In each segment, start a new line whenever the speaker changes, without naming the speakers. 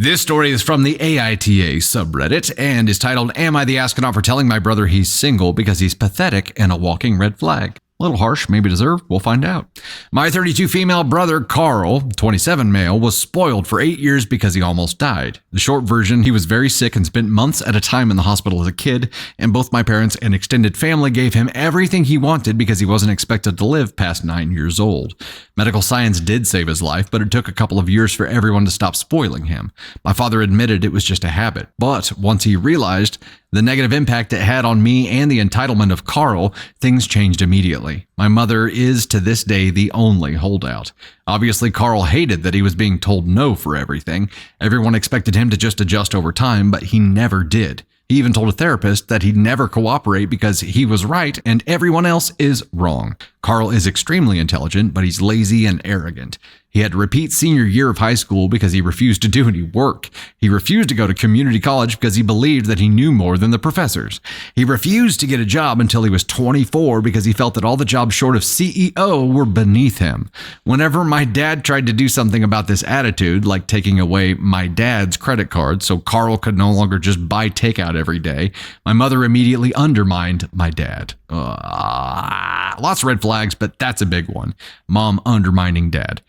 This story is from the AITA subreddit and is titled, Am I the Astronaut for Telling My Brother He's Single Because He's Pathetic and a Walking Red Flag? A little harsh, maybe deserved. We'll find out. My 32 female brother, Carl, 27 male, was spoiled for 8 years because he almost died. The short version, he was very sick and spent months at a time in the hospital as a kid, and both my parents and extended family gave him everything he wanted because he wasn't expected to live past 9 years old. Medical science did save his life, but it took a couple of years for everyone to stop spoiling him. My father admitted it was just a habit, but once he realized the negative impact it had on me and the entitlement of Carl, things changed immediately. My mother is to this day the only holdout. Obviously, Carl hated that he was being told no for everything. Everyone expected him to just adjust over time, but he never did. He even told a therapist that he'd never cooperate because he was right and everyone else is wrong. Carl is extremely intelligent, but he's lazy and arrogant. He had to repeat senior year of high school because he refused to do any work. He refused to go to community college because he believed that he knew more than the professors. He refused to get a job until he was 24 because he felt that all the jobs short of CEO were beneath him. Whenever my dad tried to do something about this attitude, like taking away my dad's credit card so Carl could no longer just buy takeout every day, my mother immediately undermined my dad. Lots of red flags, but that's a big one. Mom undermining dad.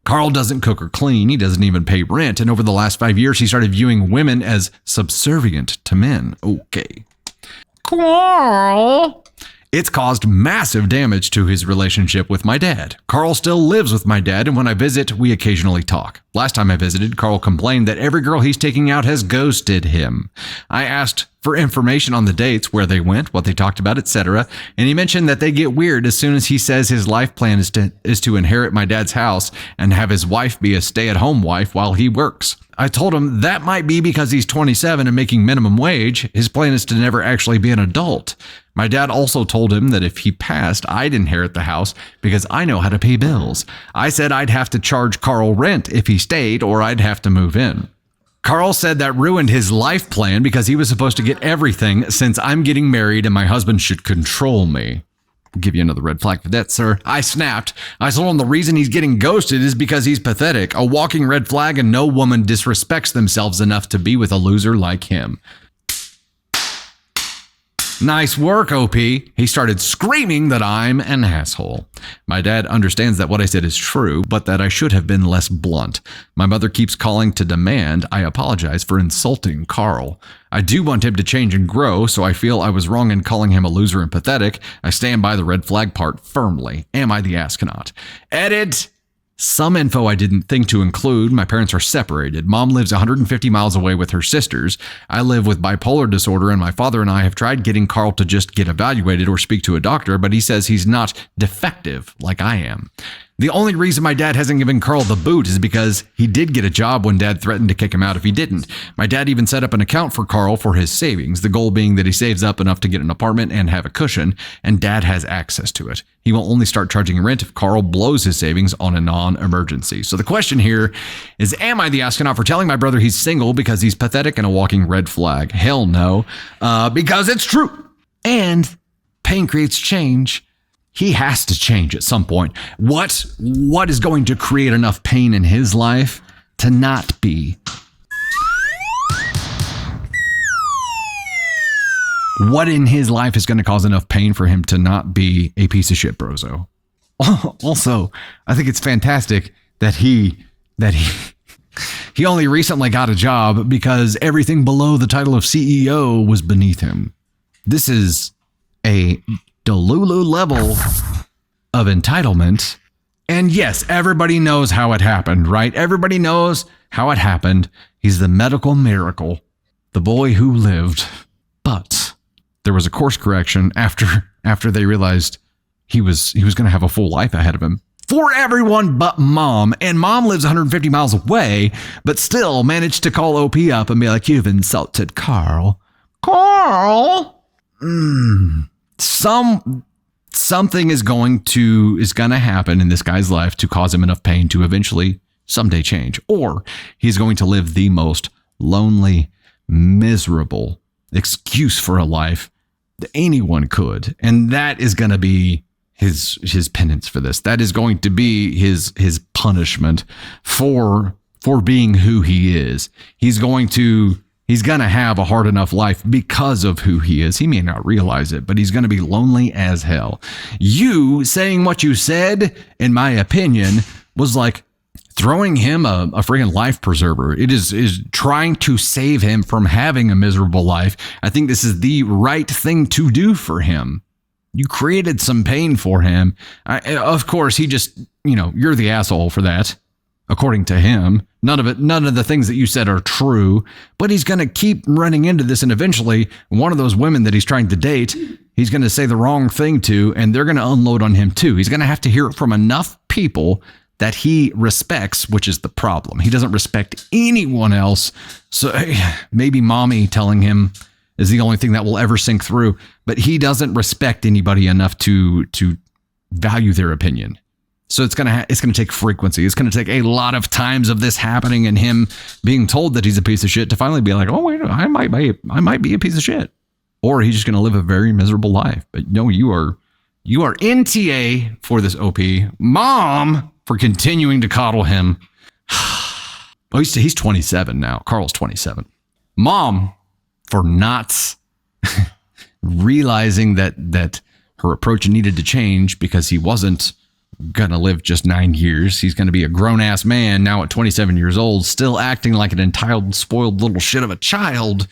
Carl doesn't cook or clean. He doesn't even pay rent. And over the last 5 years, he started viewing women as subservient to men. Okay. Carl. It's caused massive damage to his relationship with my dad. Carl still lives with my dad, and when I visit, we occasionally talk. Last time I visited, Carl complained that every girl he's taking out has ghosted him. I asked for information on the dates, where they went, what they talked about, etc., and he mentioned that they get weird as soon as he says his life plan is to inherit my dad's house and have his wife be a stay-at-home wife while he works. I told him that might be because he's 27 and making minimum wage. His plan is to never actually be an adult. My dad also told him that if he passed, I'd inherit the house because I know how to pay bills. I said I'd have to charge Carl rent if he stayed, or I'd have to move in. Carl said that ruined his life plan because he was supposed to get everything since I'm getting married and my husband should control me. I'll give you another red flag for that, sir. I snapped. I told him the reason he's getting ghosted is because he's pathetic, a walking red flag, and no woman disrespects themselves enough to be with a loser like him. Nice work, OP. He started screaming that I'm an asshole. My dad understands that what I said is true, but that I should have been less blunt. My mother keeps calling to demand I apologize for insulting Carl. I do want him to change and grow, so I feel I was wrong in calling him a loser and pathetic. I stand by the red flag part firmly. Am I the astronaut? Edit! Some info I didn't think to include. My parents are separated. Mom lives 150 miles away with her sisters. I live with bipolar disorder, and my father and I have tried getting Carl to just get evaluated or speak to a doctor, but he says he's not defective like I am. The only reason my dad hasn't given Carl the boot is because he did get a job when dad threatened to kick him out if he didn't. My dad even set up an account for Carl for his savings, the goal being that he saves up enough to get an apartment and have a cushion, and dad has access to it. He will only start charging rent if Carl blows his savings on a non-emergency. So the question here is, am I the astronaut for telling my brother he's single because he's pathetic and a walking red flag? Hell no, because it's true. And pain creates change. He has to change at some point. What is going to create enough pain in his life to not be? What in his life is going to cause enough pain for him to not be a piece of shit brozo? Also, I think it's fantastic that he only recently got a job because everything below the title of CEO was beneath him. This is a Delulu level of entitlement. And yes, everybody knows how it happened, right? Everybody knows how it happened. He's the medical miracle, the boy who lived. But there was a course correction after they realized he was going to have a full life ahead of him. For everyone but mom. And mom lives 150 miles away, but still managed to call OP up and be like, "You've insulted Carl." Carl? Something is going to happen in this guy's life to cause him enough pain to eventually someday change, or he's going to live the most lonely, miserable excuse for a life that anyone could, and that is going to be his penance for this. That is going to be his punishment for for being who he is. He's going to have a hard enough life because of who he is. He may not realize it, but he's going to be lonely as hell. You saying what you said, in my opinion, was like throwing him a friggin' life preserver. It is trying to save him from having a miserable life. I think this is the right thing to do for him. You created some pain for him. Of course, he just, you're the asshole for that. According to him, none of the things that you said are true, but he's going to keep running into this. And eventually one of those women that he's trying to date, he's going to say the wrong thing to, and they're going to unload on him too. He's going to have to hear it from enough people that he respects, which is the problem. He doesn't respect anyone else. So maybe mommy telling him is the only thing that will ever sink through, but he doesn't respect anybody enough to value their opinion. So it's gonna take frequency. It's gonna take a lot of times of this happening and him being told that he's a piece of shit to finally be like, oh wait, I might be a piece of shit, or he's just gonna live a very miserable life. But no, you are NTA for this OP. Mom for continuing to coddle him. Oh, he's 27 now. Carl's 27. Mom for not realizing that her approach needed to change because he wasn't gonna live just 9 years. He's gonna be a grown-ass man now at 27 years old, still acting like an entitled, spoiled little shit of a child.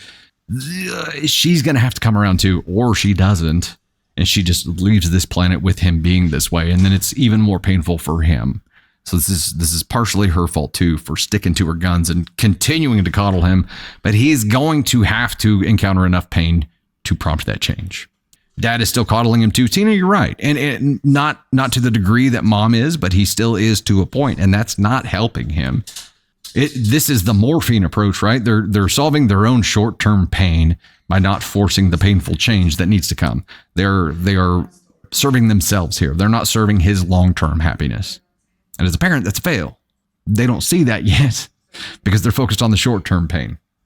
She's gonna have to come around too, or she doesn't, and she just leaves this planet with him being this way, and then it's even more painful for him. So this is partially her fault too, for sticking to her guns and continuing to coddle him, but he's going to have to encounter enough pain to prompt that change. Dad is still coddling him too. Tina, you're right. And not to the degree that mom is, but he still is to a point, and that's not helping him. This is the morphine approach, right? They're solving their own short-term pain by not forcing the painful change that needs to come. They are serving themselves here. They're not serving his long-term happiness. And as a parent, that's a fail. They don't see that yet because they're focused on the short-term pain.